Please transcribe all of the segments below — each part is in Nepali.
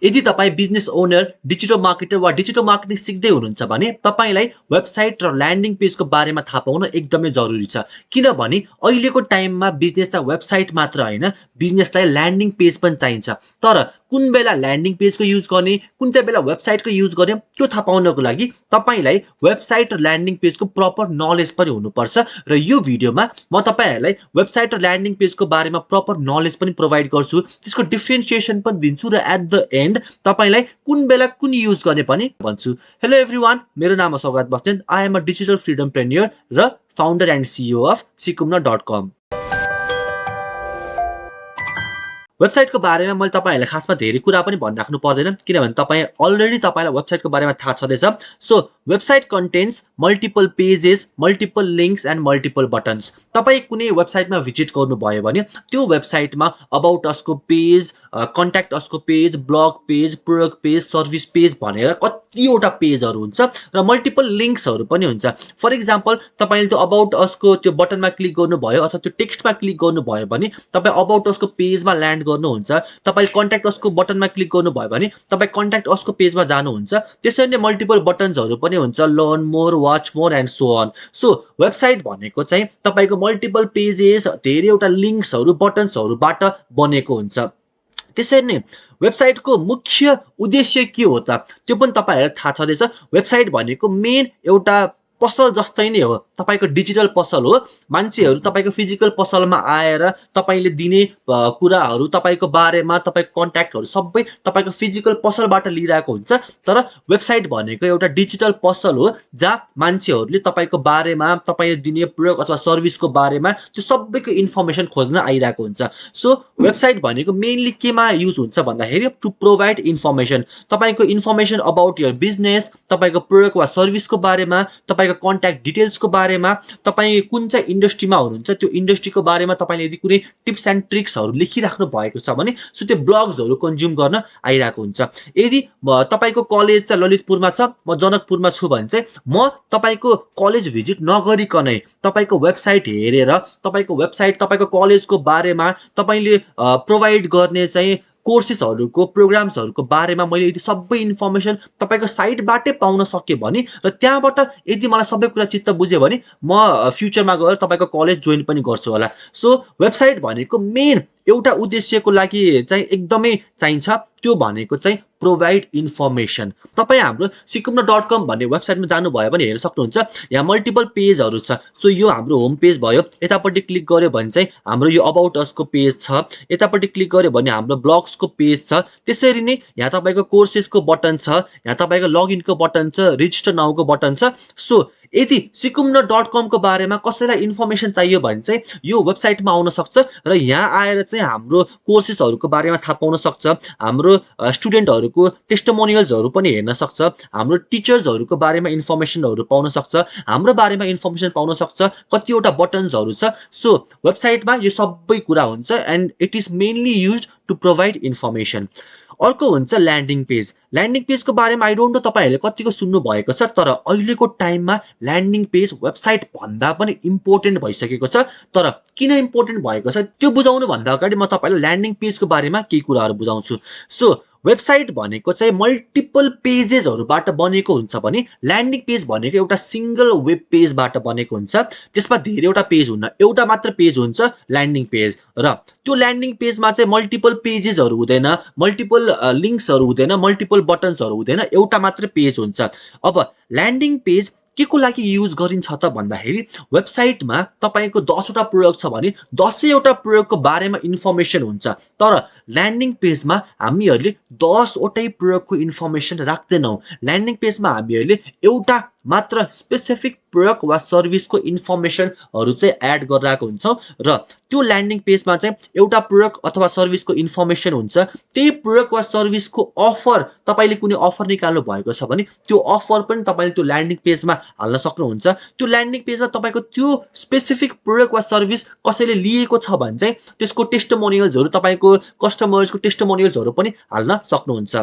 यदि तपाई बिजनेस ओनर, डिजिटल मार्केटर वा डिजिटल मार्केटिङ सिक्दै हुनुहुन्छ भने तपाईलाई वेबसाइट र ल्यान्डिङ पेजको बारेमा थाहा पाउन एकदमै जरुरी छ। किनभने अहिलेको टाइममा बिजनेसलाई वेबसाइट मात्र हैन, बिजनेसलाई ल्यान्डिङ पेज पनि चाहिन्छ। तर कुन बेला ल्यान्डिङ पेजको युज गर्ने, कुन चाहिँ बेला वेबसाइटको युज गर्ने त्यो थाहा पाउनको लागि तपाईलाई वेबसाइट र ल्यान्डिङ पेजको प्रपर नलेज पनि हुनुपर्छ। र यो भिडियोमा म तपाईहरुलाई वेबसाइट र ल्यान्डिङ पेजको बारेमा प्रपर नलेज पनि प्रोवाइड गर्छु, त्यसको डिफरेन्सिएसन पनि दिन्छु र एट द एन्ड तपाईलाई कुन बेला कुन युज गर्ने पनि भन्छु। हेलो एभ्रीवान, मेरो नाम हो Saugat Basnet. I am a digital freedompreneur र फाउन्डर एन्ड सिइओ अफ सिकुम्ना.com। वेबसाइटको बारेमा मैले तपाईहरुलाई खासमा धेरै कुरा पनि भनिराख्नु पर्दैन, किनभने तपाईलाई वेबसाइटको बारेमा थाहा छँदैछ। So website contains multiple pages, multiple links and multiple buttons. तपाई कुनै वेबसाइटमा भिजिट गर्नुभयो भने त्यो वेबसाइटमा अबाउट असको पेज, कन्ट्याक्ट असको page, blog page, product page, service page भनेर कतिवटा पेजहरु हुन्छ र मल्टिपल लिंक्सहरु पनि हुन्छ। फर एक्जाम्पल तपाईले त्यो अबाउट असको त्यो बटनमा क्लिक गर्नुभयो अथवा त्यो टेक्स्टमा क्लिक गर्नुभयो भने तपाई अबाउट असको पेजमा ल्यान्ड गर्नुहुन्छ। तपाई कन्ट्याक्ट असको बटनमा क्लिक गर्नुभयो भने तपाई कन्ट्याक्ट असको पेजमा जानुहुन्छ। त्यसरी नै मल्टिपल बटन्सहरु पनि हुन्छ, learn more, watch more and so on. So website भनेको चाहिँ तपाईको मल्टिपल पेजेस, धेरैवटा लिंक्सहरु, बटन्सहरुबाट बनेको हुन्छ। त्यसरी नै वेबसाइटको मुख्य उद्देश्य के हो त त्यो पनि तपाईहरुलाई थाहा छँदैछ। वेबसाइट भनेको मेन एउटा पसल जस्तै नै हो, तपाईको डिजिटल पसल हो। मान्छेहरु तपाईको फिजिकल पसलमा आएर तपाईले दिने कुराहरु, तपाईको बारेमा, तपाईको कन्ट्याक्टहरु सबै तपाईको फिजिकल पसलबाट लिइराको हुन्छ। तर वेबसाइट भनेको एउटा डिजिटल पसल हो जहाँ मान्छेहरुले तपाईको बारेमा, तपाईले दिने प्रडक्ट अथवा सर्भिसको बारेमा त्यो सबैको इन्फर्मेसन खोज्न आइराको हुन्छ। सो वेबसाइट भनेको मेनली केमा युज हुन्छ भन्दाखेरि टु प्रोवाइड इन्फर्मेसन। तपाईको इन्फर्मेसन अबाउट योर बिजनेस, तपाईको प्रडक्ट वा सर्भिसको बारेमा, तपाईको कन्ट्याक्ट डिटेल्सको बारेमा, तपाई कुन चाहिँ इन्डस्ट्रीमा हुनुहुन्छ त्यो इन्डस्ट्रीको बारेमा तपाईले यदि कुनै टिप्स एन्ड ट्रिक्सहरु लेखिराख्नु भएको छ भने सो त्यो ब्लग्सहरु कन्ज्युम गर्न आइराको हुन्छ। यदि तपाईको कलेज चाहिँ ललितपुरमा छ, म जनकपुरमा छु भने चाहिँ म तपाईको कलेज भिजिट नगरिकनै तपाईको वेबसाइट हेरेर तपाईको कलेजको बारेमा, तपाईले प्रोवाइड गर्ने चाहिँ कोर्सेसहरुको, प्रोग्राम्सहरुको बारेमा मैले यदि सबै इन्फर्मेसन तपाईको साइटबाटै पाउन सके भने र त्यहाँबाट यदि मलाई सबै कुरा चित्त बुझ्यो भने म फ्युचरमा गएर तपाईको कलेज जोइन पनि गर्छु होला। सो वेबसाइट भनेको मेन एउटा उद्देश्यको लागि चाहिँ एकदमै चाहिन्छ, त्यो भनेको चाहिँ प्रोवाइड इन्फर्मेसन। तपाई हाम्रो सिकुम्ना.com भन्ने वेबसाइटमा जानुभयो भने हेर्न सक्नुहुन्छ, यहाँ मल्टिपल पेजहरु छ। सो यो हाम्रो होम पेज भयो। यतापट्टि क्लिक गर्यो भने चाहिँ हाम्रो यो अबाउट असको पेज छ। यतापट्टि क्लिक गर्यो भने हाम्रो ब्लग्सको पेज छ। त्यसरी नै यहाँ तपाईको कोर्सेसको बटन छ, यहाँ तपाईको लगइनको बटन छ, रेजिस्टर नाउको बटन छ। सो यदि सिकुम्ना.com को बारेमा कसैलाई इन्फर्मेसन चाहियो भने चाहिँ यो वेबसाइटमा आउन सक्छ र यहाँ आएर चाहिँ हाम्रो कोर्सेसहरुको बारेमा थाहा पाउन सक्छ, हाम्रो स्टुडेन्टहरुको टेस्टिमोनियल्सहरु पनि हेर्न सक्छ, हाम्रो टिचर्सहरुको बारेमा इन्फर्मेसनहरु पाउन सक्छ, हाम्रो बारेमा इन्फर्मेसन पाउन सक्छ, कतिवटा बटन्सहरु छ। सो वेबसाइटमा यो सबै कुरा हुन्छ and it is mainly used to provide information. अर्को हुन्छ ल्यान्डिङ पेज। ल्यान्डिङ पेजको बारेमा आई डोन्ट नो तपाईहरुले कतिको सुन्नु भएको छ, तर अहिलेको टाइममा ल्यान्डिङ पेज वेबसाइट भन्दा पनि इम्पोर्टेन्ट भइसकेको छ। तर किन इम्पोर्टेन्ट भएको छ त्यो बुझाउनु भन्दा अगाडि म तपाईलाई ल्यान्डिङ पेजको बारेमा केही कुराहरु बुझाउँछु। सो वेबसाइट भनेको चाहिँ मल्टिपल पेजेसहरुबाट बनेको हुन्छ भने ल्यान्डिङ पेज भनेको एउटा सिंगल वेब पेजबाट बनेको हुन्छ। त्यसमा धेरैवटा पेज हुन्न, एउटा मात्र पेज हुन्छ ल्यान्डिङ पेज। र त्यो ल्यान्डिङ पेजमा चाहिँ मल्टिपल पेजेसहरु हुँदैन, मल्टिपल लिंक्सहरु हुँदैन, मल्टिपल बटन्सहरु हुँदैन, एउटा मात्र पेज हुन्छ। अब ल्यान्डिङ पेज के को लागि युज गरिन्छ त भन्दाखेरि वेबसाइटमा तपाईको 10 वटा प्रोडक्ट छ भने 10 वटा प्रोडक्टको बारेमा इन्फर्मेसन हुन्छ। तर ल्यान्डिङ पेजमा हामीहरुले 10 वटै प्रोडक्टको इन्फर्मेसन राख्दैनौं। ल्यान्डिङ पेजमा हामीहरुले एउटा मात्र स्पेसिफिक प्रोडक्ट वा सर्भिसको इन्फर्मेसनहरु चाहिँ एड गरिरहेको हुन्छौं र त्यो ल्यान्डिङ पेजमा चाहिँ एउटा प्रोडक्ट अथवा सर्भिसको इन्फर्मेसन हुन्छ। त्यही प्रोडक्ट वा सर्भिसको अफर, तपाईले कुनै अफर निकाल्नु भएको छ भने त्यो अफर पनि तपाईले त्यो ल्यान्डिङ पेजमा हाल्न सक्नुहुन्छ। त्यो ल्यान्डिङ पेजमा तपाईको त्यो स्पेसिफिक प्रोडक्ट वा सर्भिस कसैले लिएको छ भने चाहिँ त्यसको टेस्टिमोनियल्सहरु, तपाईको कस्टमर्सको टेस्टिमोनियल्सहरु पनि हाल्न सक्नुहुन्छ।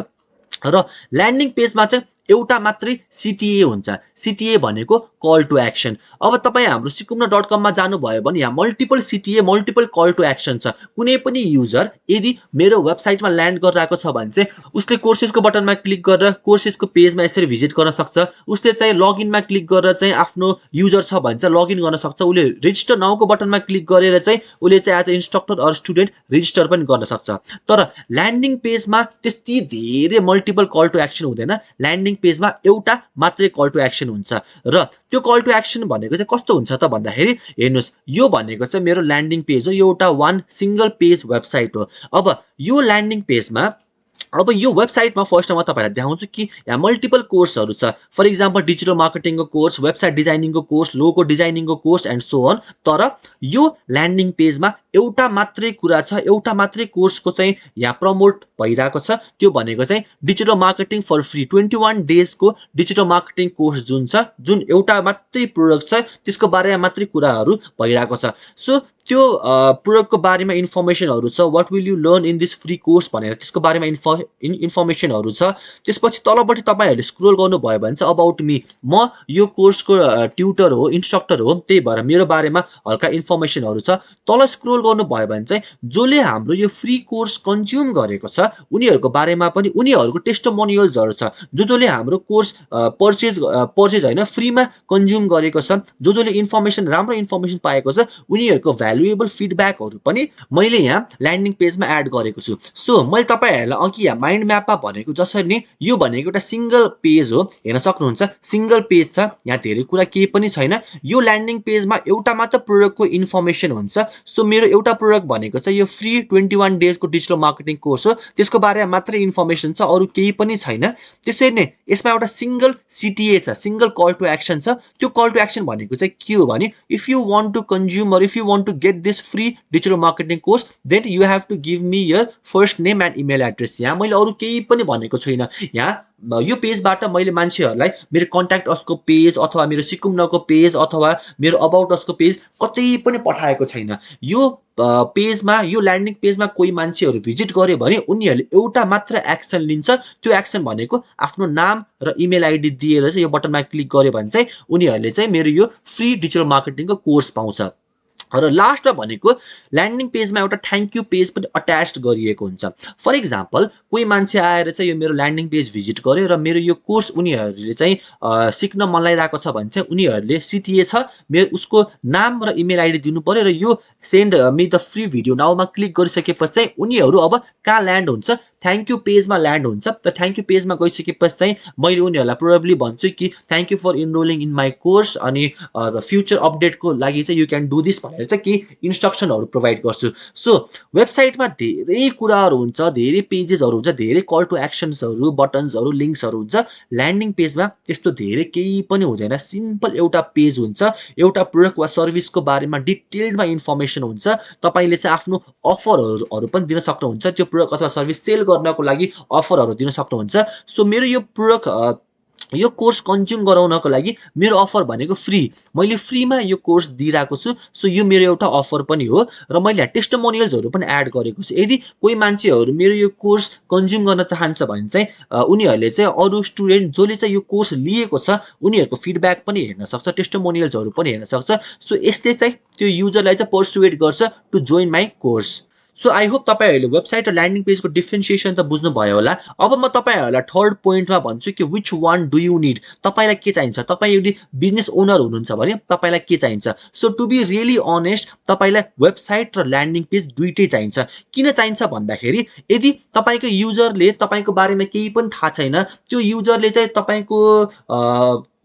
र ल्यान्डिङ पेजमा चाहिँ एउटा मात्रै सीटीए हुन्छ। सीटीए भनेको कल टु एक्सन। अब तपाईँ हाम्रो सिकुम्ना.com मा जानुभयो भने यहाँ multiple CTA multiple call to action छ। कुनै पनि युजर यदि मेरो वेबसाइटमा ल्यान्ड गरिरहेको छ भने चाहिँ उसले कोर्सेसको बटनमा क्लिक गरेर कोर्सेसको पेजमा यसरी भिजिट गर्न सक्छ। उसले चाहिँ लगइनमा क्लिक गरेर चाहिँ आफ्नो युजर छ भने चाहिँ लगइन गर्न सक्छ। उसले रेजिस्टर नाउको बटनमा क्लिक गरेर चाहिँ उसले चाहिँ as a instructor or student register पनि गर्न सक्छ। तर ल्यान्डिङ पेजमा त्यति धेरै मल्टिपल कल टु एक्सन हुँदैन। ल्यान्डिङ पेजमा एउटा मात्रै कल टु एक्सन हुन्छ र त्यो कल टु एक्सन भनेको चाहिँ कस्तो हुन्छ त भन्दाखेरि हेर्नुस्, यो भनेको चाहिँ मेरो ल्यान्डिङ पेज हो। यो एउटा वान सिंगल पेज वेबसाइट हो। अब यो ल्यान्डिङ पेजमा अब यो वेबसाइटमा फर्स्टमा म तपाईहरुलाई देखाउँछु कि यहाँ मल्टिपल कोर्सहरु छ। फर एक्जाम्पल डिजिटल मार्केटिङको कोर्स, वेबसाइट डिजाइनिङको कोर्स, लोगो डिजाइनिङको कोर्स एन्ड सो अन। तर यो ल्यान्डिङ पेजमा एउटा मात्रै कुरा छ, एउटा मात्रै कोर्सको चाहिँ यहाँ प्रमोट भइरहेको छ। त्यो भनेको चाहिँ डिजिटल मार्केटिङ फर फ्री 21 डेजको डिजिटल मार्केटिङ कोर्स जुन छ, जुन एउटा मात्रै प्रोडक्ट छ, त्यसको बारेमा मात्रै कुराहरु भइरहेको छ। सो त्यो प्रोडक्टको बारेमा इन्फर्मेसनहरु छ। What will you learn in this free course भनेर त्यसको बारेमा इन्फर्मेसनहरु छ। त्यसपछि तलपट्टि तपाईहरुले स्क्रोल गर्नुभयो भने चाहिँ अबाउट मी, म यो कोर्सको ट्युटर हो, इन्स्ट्रक्टर हो, त्यही भएर मेरो बारेमा हल्का इन्फर्मेसनहरु छ। तल स्क्रोल गर्नुभयो भने चाहिँ जसले हाम्रो यो फ्री कोर्स कन्ज्युम गरेको छ उनीहरुको बारेमा पनि उनीहरुको टेस्टिमोनियल्सहरु छ। जसले हाम्रो कोर्स पर्चेज हैन फ्रीमा कन्ज्युम गरेको छ, जसले इन्फर्मेसन राम्रो इन्फर्मेसन पाएको छ, उनीहरुको भ्यालुएबल फिडब्याकहरु पनि मैले यहाँ ल्यान्डिङ पेजमा एड गरेको छु। सो मैले तपाईहरुलाई अघि यहाँ माइन्ड म्यापमा भनेको जसरी नि यो भनेको एउटा सिंगल पेज हो, हेर्न सक्नुहुन्छ सिंगल पेज छ, यहाँ धेरै कुरा केही पनि छैन। यो ल्यान्डिङ पेजमा एउटा मात्र प्रोडक्टको इन्फर्मेसन हुन्छ। सो मेरो एउटा प्रोडक्ट भनेको चाहिँ यो फ्री 21 डेजको डिजिटल मार्केटिङ कोर्स हो, त्यसको बारेमा मात्रै इन्फर्मेसन छ, अरु केही पनि छैन। त्यसैले नै यसमा एउटा सिंगल CTA छ, सिंगल कल टु एक्सन छ। त्यो कल टु एक्सन भनेको चाहिँ के हो भने if you want to consume or if you want to get this free digital marketing course then you have to give me your first name and email address. यहाँ मैले अरु केही पनि भनेको छुइनँ। यहाँ यो पेजबाट मैले मान्छेहरुलाई मेरो कन्ट्याक्ट असको पेज अथवा मेरो सिकुम्नाको पेज अथवा मेरो अबाउट असको पेज कतै पनि पठाएको छैन। यो पेजमा यो ल्यान्डिङ पेजमा कोही मान्छेहरु भिजिट गर्यो भने उनीहरुले एउटा मात्र एक्सन लिन्छ। त्यो एक्सन भनेको आफ्नो नाम र इमेल आइडी दिएर चाहिँ यो बटनमा क्लिक गर्यो भने चाहिँ उनीहरुले चाहिँ मेरो यो फ्री डिजिटल मार्केटिङको कोर्स पाउँछ। र लास्टमा भनेको ल्यान्डिङ पेजमा एउटा थ्याङ्क यू पेज पनि अट्याच्ड गरिएको हुन्छ। फर एक्जाम्पल कोही मान्छे आएर चाहिँ यो मेरो ल्यान्डिङ पेज भिजिट गर्यो र मेरो यो कोर्स उनीहरुले चाहिँ सिक्न मन लागिरहेको छ भने चाहिँ उनीहरुले CTA छ मेरो उसको नाम र इमेल आइडी दिनु पर्यो र यो send me the free video नाउमा क्लिक गरिसकेपछि चाहिँ उनीहरु अब कहाँ ल्यान्ड हुन्छ, थ्याङ्क यू पेजमा ल्यान्ड हुन्छ। त थ्याङ्क यू पेजमा गइसकेपछि चाहिँ मैले उनीहरुलाई प्रोबब्ली भन्छु कि thank you for enrolling in my course अनि द फ्युचर अपडेटको लागि चाहिँ यु क्यान डु दिस भनेर चाहिँ के इन्स्ट्रक्सनहरु प्रोभाइड गर्छु। सो वेबसाइटमा धेरै कुराहरु हुन्छ, धेरै पेजेसहरु हुन्छ, धेरै कल टु एक्सन्सहरु, बटन्सहरु, लिंक्सहरु हुन्छ। ल्यान्डिङ पेजमा त्यस्तो धेरै केही पनि हुँदैन। सिम्पल एउटा पेज हुन्छ, एउटा प्रोडक्ट वा सर्भिसको बारेमा डिटेलमा इन्फर्मेसन हुन्छ। तपाईले चाहिँ आफ्नो अफरहरु पनि दिन सक्नुहुन्छ। त्यो प्रोडक्ट अथवा सर्भिस सेल गर्नको लागि अफरहरु दिन सक्नुहुन्छ। सो मेरो यो प्रोडक्ट यो कोर्स कन्ज्युम गराउनको लागि मेरो अफर भनेको फ्री, मैले फ्रीमा यो कोर्स दिइराको छु। सो यो मेरो एउटा अफर पनि हो र मैले टेस्टिमोनियल्सहरु पनि एड गरेको छु। यदि कोही मान्छेहरु मेरो यो कोर्स कन्ज्युम गर्न चाहन्छ भने चाहिँ उनीहरुले चाहिँ अरु स्टुडेन्ट जसले चाहिँ यो कोर्स लिएको छ उनीहरुको फिडब्याक पनि हेर्न सक्छ, टेस्टिमोनियल्सहरु पनि हेर्न सक्छ। सो यसले चाहिँ त्यो युजरलाई चाहिँ पर्सुएट गर्छ to join my course. So I hope तपाईहरुले वेबसाइट र ल्यान्डिङ पेजको डिफरेन्सिएसन त बुझ्नु भयो होला। अब म तपाईहरुलाई थर्ड पोइन्टमा भन्छु कि which want do you need, तपाईलाई के चाहिन्छ। तपाई यदि बिजनेस ओनर हुनुहुन्छ भने तपाईलाई के चाहिन्छ। So to be really honest तपाईलाई वेबसाइट र ल्यान्डिङ पेज दुईटै चाहिन्छ। किन चाहिन्छ भन्दाखेरि यदि तपाईको युजरले तपाईको बारेमा केही पनि थाहा छैन, त्यो युजरले चाहिँ तपाईको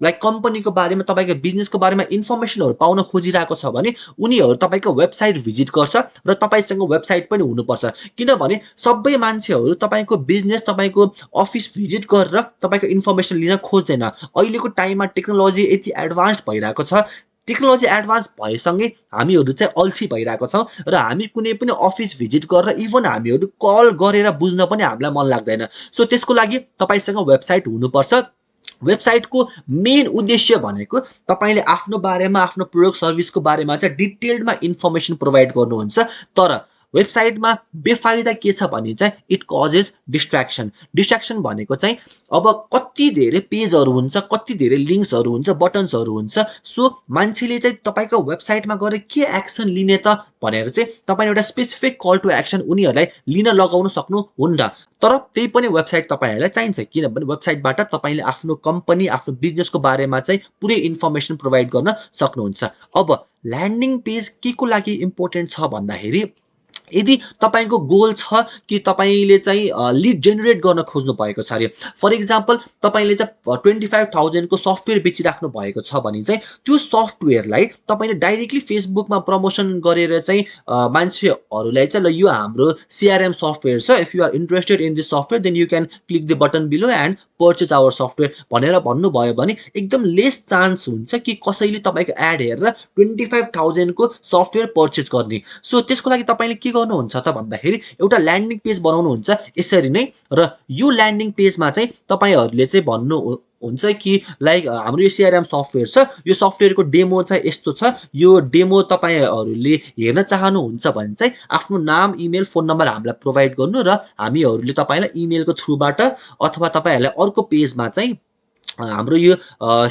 लाइक कम्पनीको बारेमा तपाईको बिजनेसको बारेमा इन्फर्मेसनहरु पाउन खोजिरहेको छ भने उनीहरु तपाईको वेबसाइट भिजिट गर्छ र तपाईसँग वेबसाइट पनि हुनुपर्छ। किनभने सबै मान्छेहरु तपाईको बिजनेस तपाईको अफिस भिजिट गरेर तपाईको इन्फर्मेसन लिन खोज्दैन। अहिलेको टाइममा टेक्नोलोजी यति एडभान्स्ड भइरहेको छ, टेक्नोलोजी एडभान्स भएसँगै हामीहरु चाहिँ अल्छी भइरहेको छौं र हामी कुनै पनि अफिस भिजिट गरेर इभन हामीहरु कल गरेर बुझ्न पनि हामीलाई मन लाग्दैन। सो त्यसको लागि तपाईसँग वेबसाइट हुनुपर्छ। वेबसाइटको मेन उद्देश्य भनेको तपाईले आफ्नो बारेमा आफ्नो प्रोडक्ट सर्भिसको बारेमा चाहिँ डिटेलमा इन्फर्मेसन प्रोभाइड गर्नुहुन्छ। तर वेबसाइटमा बेफाइदा के छ भने चाहिँ इट कजेस डिस्ट्र्याक्सन भनेको चाहिँ अब कति धेरै पेजहरू हुन्छ, कति धेरै लिङ्क्सहरू हुन्छ, बटन्सहरू हुन्छ। सो मान्छेले चाहिँ तपाईँको वेबसाइटमा गएर के एक्सन लिने त भनेर चाहिँ तपाईँले एउटा स्पेसिफिक कल टु एक्सन उनीहरूलाई लिन लगाउन सक्नुहुन्न। तर त्यही पनि वेबसाइट तपाईँहरूलाई चाहिन्छ, किनभने वेबसाइटबाट तपाईँले आफ्नो कम्पनी, आफ्नो बिजनेसको बारेमा चाहिँ पुरै इन्फर्मेसन प्रोभाइड गर्न सक्नुहुन्छ। अब ल्यान्डिङ पेज के को लागि इम्पोर्टेन्ट छ भन्दाखेरि यदि तपाईँको गोल छ कि तपाईँले चाहिँ लिड जेनेरेट गर्न खोज्नु भएको छ अरे, फर इक्जाम्पल तपाईँले चाहिँ 25,000 को सफ्टवेयर बेचिराख्नु भएको छ भने चाहिँ त्यो सफ्टवेयरलाई तपाईँले डाइरेक्टली फेसबुकमा प्रमोसन गरेर चाहिँ मान्छेहरूलाई चाहिँ ल यो हाम्रो CRM सफ्टवेयर छ, if you are interested in this software then you can click the button below and purchase our software भनेर भन्नुभयो भने एकदम लेस चान्स हुन्छ कि कसैले तपाईँको एड हेरेर 25,000 को सफ्टवेयर पर्चेज गर्ने। सो त्यसको लागि तपाईँले के गर्नुहुन्छ त भन्दाखेरि एउटा ल्यान्डिङ पेज बनाउनुहुन्छ यसरी नै, र यो ल्यान्डिङ पेजमा चाहिँ तपाईँहरूले चाहिँ भन्नु हुन्छ कि लाइक हाम्रो यो CRM सफ्टवेयर छ, यो सफ्टवेयरको डेमो चाहिँ यस्तो छ, यो डेमो तपाईँहरूले हेर्न चाहनुहुन्छ भने चाहिँ आफ्नो नाम, इमेल, फोन नम्बर हामीलाई प्रोभाइड गर्नु र हामीहरूले तपाईँलाई इमेलको थ्रुबाट अथवा तपाईँहरूलाई अर्को पेजमा चाहिँ हाम्रो यो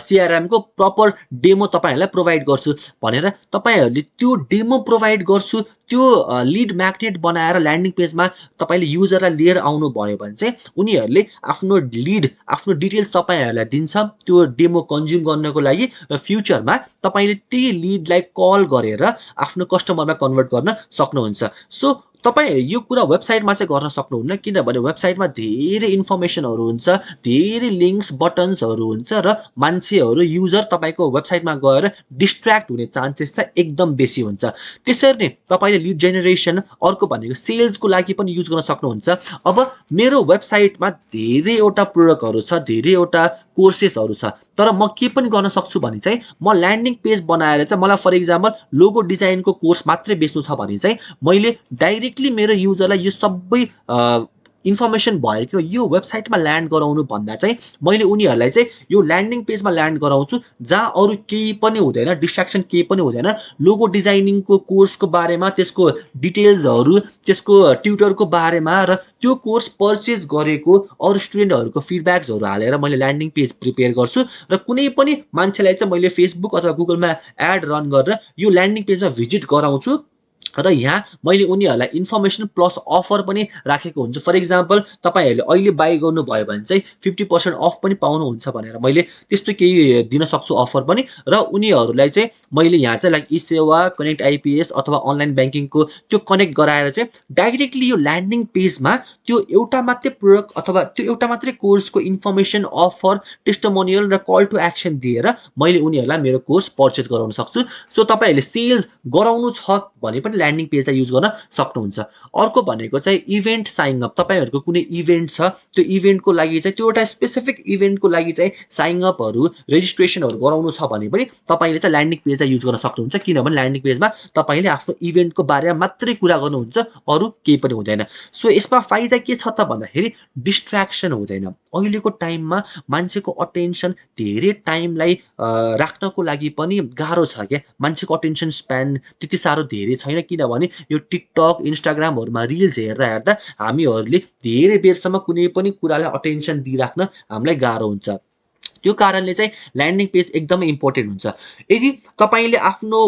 CRM को प्रपर डेमो तपाईँहरूलाई प्रोभाइड गर्छु भनेर तपाईँहरूले त्यो डेमो प्रोभाइड गर्छु, त्यो लिड म्याग्नेट बनाएर ल्यान्डिङ पेजमा तपाईँले युजरलाई लिएर आउनु भयो भने चाहिँ उनीहरूले आफ्नो डिटेल्स तपाईँहरूलाई दिन्छ त्यो डेमो कन्ज्युम गर्नको लागि, र फ्युचरमा तपाईँले त्यही लिडलाई कल गरेर आफ्नो कस्टमरमा कन्भर्ट गर्न सक्नुहुन्छ। सो तपाईँ यो कुरा वेबसाइटमा चाहिँ गर्न सक्नुहुन्न, किनभने वेबसाइटमा धेरै इन्फर्मेसनहरू हुन्छ, धेरै लिङ्क्स, बटन्सहरू हुन्छ र मान्छेहरू युजर तपाईँको वेबसाइटमा गएर डिस्ट्र्याक्ट हुने चान्सेस चाहिँ एकदम बेसी हुन्छ। त्यसरी नै तपाईँले लिड जेनेरेसन, अर्को भनेको सेल्सको लागि पनि युज गर्न सक्नुहुन्छ। अब मेरो वेबसाइटमा धेरैवटा प्रोडक्टहरू छ, धेरैवटा कोर्सेसहरू छ, तर म के पनि गर्न सक्छु भने चाहिँ म ल्यान्डिङ पेज बनाएर चाहिँ मलाई फर इक्जाम्पल लोगो डिजाइनको कोर्स मात्रै बेच्नु छ भने चाहिँ मैले डाइरेक्टली मेरो युजरलाई यो सबै इन्फर्मेसन भएको यो वेबसाइटमा ल्यान्ड गराउनु भन्दा चाहिँ मैले उनीहरूलाई चाहिँ यो ल्यान्डिङ पेजमा ल्यान्ड गराउँछु जहाँ अरू केही पनि हुँदैन, डिस्ट्र्याक्सन केही पनि हुँदैन। लोगो डिजाइनिङको कोर्सको बारेमा, त्यसको डिटेल्सहरू, त्यसको ट्युटरको बारेमा र त्यो कोर्स पर्चेज गरेको अरू स्टुडेन्टहरूको फिडब्याक्सहरू हालेर मैले ल्यान्डिङ पेज प्रिपेयर गर्छु र कुनै पनि मान्छेलाई चाहिँ मैले फेसबुक अथवा गुगलमा एड रन गरेर यो ल्यान्डिङ पेजमा भिजिट गराउँछु र यहाँ मैले उनीहरूलाई इन्फर्मेसन प्लस अफर पनि राखेको हुन्छु। फर इक्जाम्पल तपाईँहरूले अहिले बाई गर्नुभयो भने चाहिँ 50% अफ पनि पाउनुहुन्छ भनेर मैले त्यस्तो केही दिन सक्छु अफर पनि, र उनीहरूलाई चाहिँ मैले यहाँ चाहिँ लाइक ई-सेवा, कनेक्ट आइपिएस अथवा अनलाइन ब्याङ्किङको त्यो कनेक्ट गराएर चाहिँ डाइरेक्टली यो ल्यान्डिङ पेजमा त्यो एउटा मात्रै प्रोडक्ट अथवा त्यो एउटा मात्रै कोर्सको इन्फर्मेसन, अफर, टेस्टिमोनियल र कल टु एक्सन दिएर मैले उनीहरूलाई मेरो कोर्स पर्चेज गराउन सक्छु। सो तपाईँहरूले सेल्स गराउनु छ भने पनि ल्यान्डिङ पेजलाई युज गर्न सक्नुहुन्छ। अर्को भनेको चाहिँ इभेन्ट साइन अप। तपाईँहरूको कुनै इभेन्ट छ, त्यो इभेन्टको लागि चाहिँ त्यो एउटा स्पेसिफिक इभेन्टको लागि चाहिँ साइन अपहरू, रेजिस्ट्रेसनहरू गराउनु छ भने पनि तपाईँले चाहिँ ल्यान्डिङ पेजलाई युज गर्न सक्नुहुन्छ, किनभने ल्यान्डिङ पेजमा तपाईँले आफ्नो इभेन्टको बारेमा मात्रै कुरा गर्नुहुन्छ, अरू केही पनि हुँदैन। सो यसमा फाइदा के छ त भन्दाखेरि डिस्ट्र्याक्सन हुँदैन। अहिलेको टाइममा मान्छेको अटेन्सन धेरै टाइमलाई राख्नको लागि पनि गाह्रो छ क्या, मान्छेको अटेन्सन स्प्यान त्यति साह्रो धेरै छैन, किनभने यो टिकटक, इन्स्टाग्रामहरूमा रिल्स हेर्दा हेर्दा हामीहरूले धेरै बेरसम्म कुनै पनि कुरालाई अटेन्सन दिइराख्न हामीलाई गाह्रो हुन्छ। त्यो कारणले चाहिँ ल्यान्डिङ पेज एकदमै इम्पोर्टेन्ट हुन्छ। यदि तपाईँले आफ्नो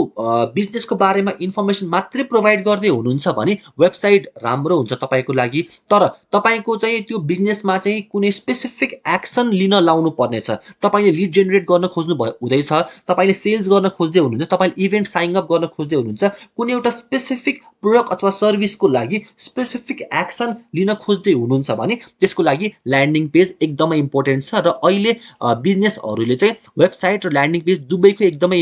बिजनेसको बारेमा इन्फर्मेसन मात्रै प्रोभाइड गर्दै हुनुहुन्छ भने वेबसाइट राम्रो हुन्छ तपाईँको लागि, तर तपाईँको चाहिँ त्यो बिजनेसमा चाहिँ कुनै स्पेसिफिक एक्सन लिन लाउनु पर्नेछ। तपाईँले लिड जेनेरेट गर्न खोज्नु हुँदैछ, तपाईँले सेल्स गर्न खोज्दै हुनुहुन्छ, तपाईँले इभेन्ट साइन अप गर्न खोज्दै हुनुहुन्छ, कुनै एउटा स्पेसिफिक प्रोडक्ट अथवा सर्भिसको लागि स्पेसिफिक एक्सन लिन खोज्दै हुनुहुन्छ भने त्यसको लागि ल्यान्डिङ पेज एकदमै इम्पोर्टेन्ट छ। र अहिले बिजनेसहरूले चाहिँ वेबसाइट र ल्यान्डिङ पेज दुवैको एकदमै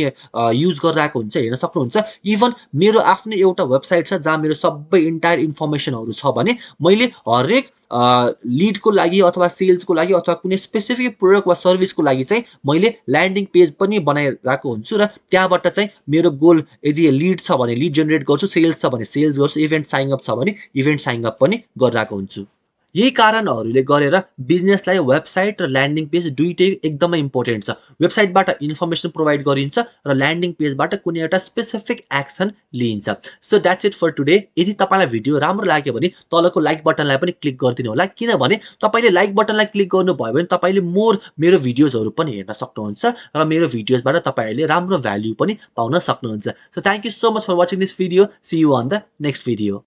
युज गरिरहेको हुन्छ, हेर्न सक्नुहुन्छ। इभन मेरो आफ्नो एउटा वेबसाइट छ जहाँ मेरो सबै इन्टायर इन्फर्मेसनहरू छ भने मैले हरेक लिडको लागि अथवा सेल्सको लागि अथवा कुनै स्पेसिफिक प्रोडक्ट वा सर्भिसको लागि चाहिँ मैले ल्यान्डिङ पेज पनि बनाइरहेको हुन्छु, र त्यहाँबाट चाहिँ मेरो गोल यदि लिड छ भने लिड जेनेरेट गर्छु, सेल्स छ भने सेल्स गर्छु, इभेन्ट साइन अप छ भने इभेन्ट साइन अप पनि गरिरहेको हुन्छु। यही कारणहरूले गरेर बिजनेसलाई वेबसाइट र ल्यान्डिङ पेज दुइटै एकदमै इम्पोर्टेन्ट छ। वेबसाइटबाट इन्फर्मेसन प्रोभाइड गरिन्छ र ल्यान्डिङ पेजबाट कुनै एउटा स्पेसिफिक एक्सन लिइन्छ। So that's it for today. यदि तपाईँलाई भिडियो राम्रो लाग्यो भने तलको लाइक बटनलाई पनि क्लिक गरिदिनु होला, किनभने तपाईँले लाइक बटनलाई क्लिक गर्नुभयो भने तपाईँले मोर मेरो भिडियोजहरू पनि हेर्न सक्नुहुन्छ र मेरो भिडियोजबाट तपाईँहरूले राम्रो भ्याल्यु पनि पाउन सक्नुहुन्छ। So thank you so much for watching this video. See you on the next video.